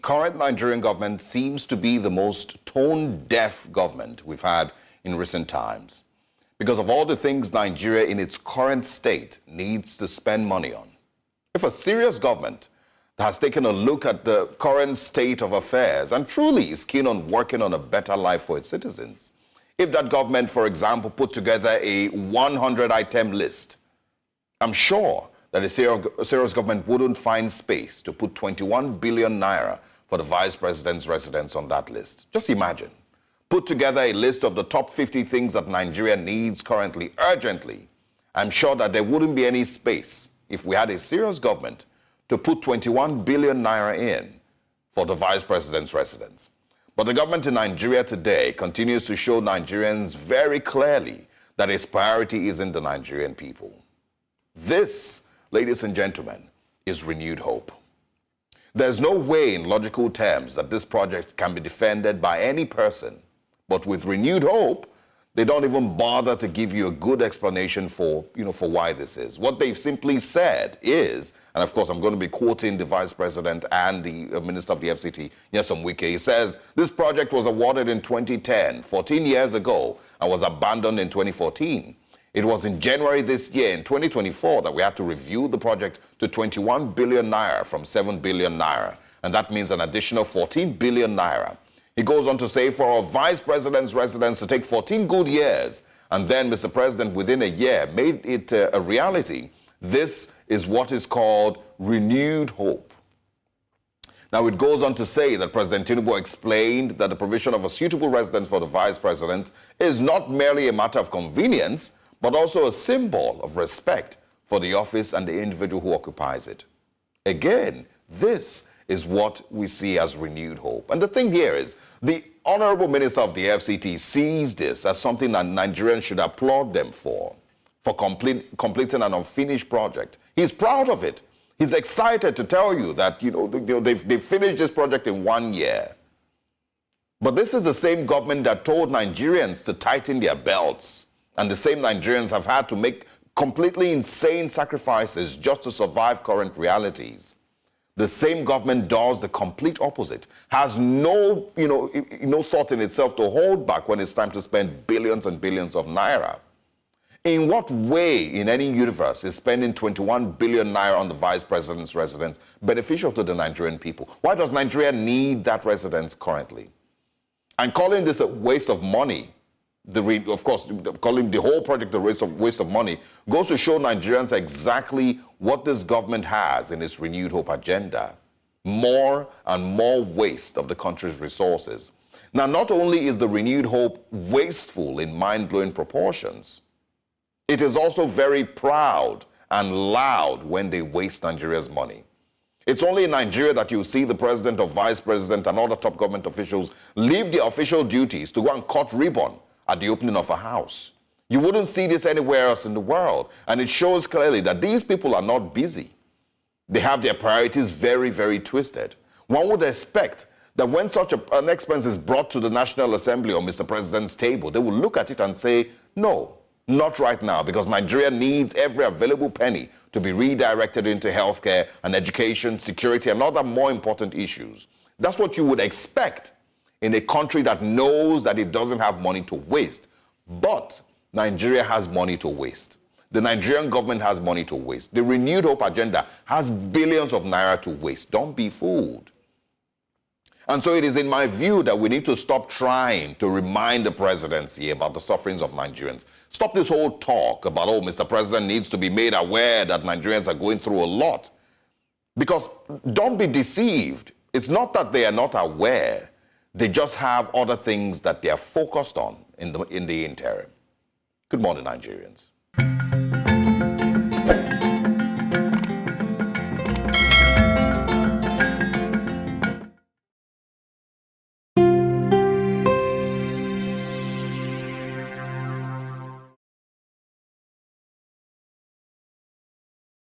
current Nigerian government seems to be the most tone-deaf government we've had in recent times because of all the things Nigeria in its current state needs to spend money on. If a serious government has taken a look at the current state of affairs and truly is keen on working on a better life for its citizens, if that government, for example, put together a 100-item list, I'm sure that a serious government wouldn't find space to put 21 billion naira for the vice president's residence on that list. Just imagine. Put together a list of the top 50 things that Nigeria needs currently, urgently. I'm sure that there wouldn't be any space if we had a serious government to put 21 billion naira in for the vice president's residence. But the government in Nigeria today continues to show Nigerians very clearly that its priority isn't the Nigerian people. This, ladies and gentlemen, is renewed hope. There's no way in logical terms that this project can be defended by any person, but with renewed hope, they don't even bother to give you a good explanation for why this is. What they've simply said is, and of course I'm going to be quoting the Vice President and the Minister of the FCT, Nyesom Wike. He says, this project was awarded in 2010, 14 years ago, and was abandoned in 2014. It was in January this year, in 2024, that we had to review the project to 21 billion naira from 7 billion naira, and that means an additional 14 billion naira. He goes on to say, for a vice president's residence to take 14 good years, and then Mr. President within a year made it a reality, this is what is called renewed hope. Now, it goes on to say that President Tinubu explained that the provision of a suitable residence for the vice president is not merely a matter of convenience, but also a symbol of respect for the office and the individual who occupies it. Again, this is what we see as renewed hope. And the thing here is, the Honorable Minister of the FCT sees this as something that Nigerians should applaud them for completing an unfinished project. He's proud of it. He's excited to tell you that they've finished this project in 1 year. But this is the same government that told Nigerians to tighten their belts. And the same Nigerians have had to make completely insane sacrifices just to survive current realities. The same government does the complete opposite, has no thought in itself to hold back when it's time to spend billions and billions of naira. In what way in any universe is spending 21 billion naira on the vice president's residence beneficial to the Nigerian people? Why does Nigeria need that residence currently? And calling this a waste of money, of course, calling the whole project a waste of money, goes to show Nigerians exactly what this government has in its renewed hope agenda. More and more waste of the country's resources. Now, not only is the renewed hope wasteful in mind-blowing proportions, it is also very proud and loud when they waste Nigeria's money. It's only in Nigeria that you see the president or vice president and other top government officials leave their official duties to go and cut ribbon at the opening of a house. You wouldn't see this anywhere else in the world. And it shows clearly that these people are not busy. They have their priorities very, very twisted. One would expect that when such an expense is brought to the National Assembly or Mr. President's table, they will look at it and say, no, not right now, because Nigeria needs every available penny to be redirected into healthcare and education, security, and other more important issues. That's what you would expect in a country that knows that it doesn't have money to waste. But Nigeria has money to waste. The Nigerian government has money to waste. The renewed hope agenda has billions of naira to waste. Don't be fooled. And so it is in my view that we need to stop trying to remind the presidency about the sufferings of Nigerians. Stop this whole talk about, oh, Mr. President needs to be made aware that Nigerians are going through a lot. Because don't be deceived. It's not that they are not aware. They just have other things that they are focused on in the interim. Good morning, Nigerians.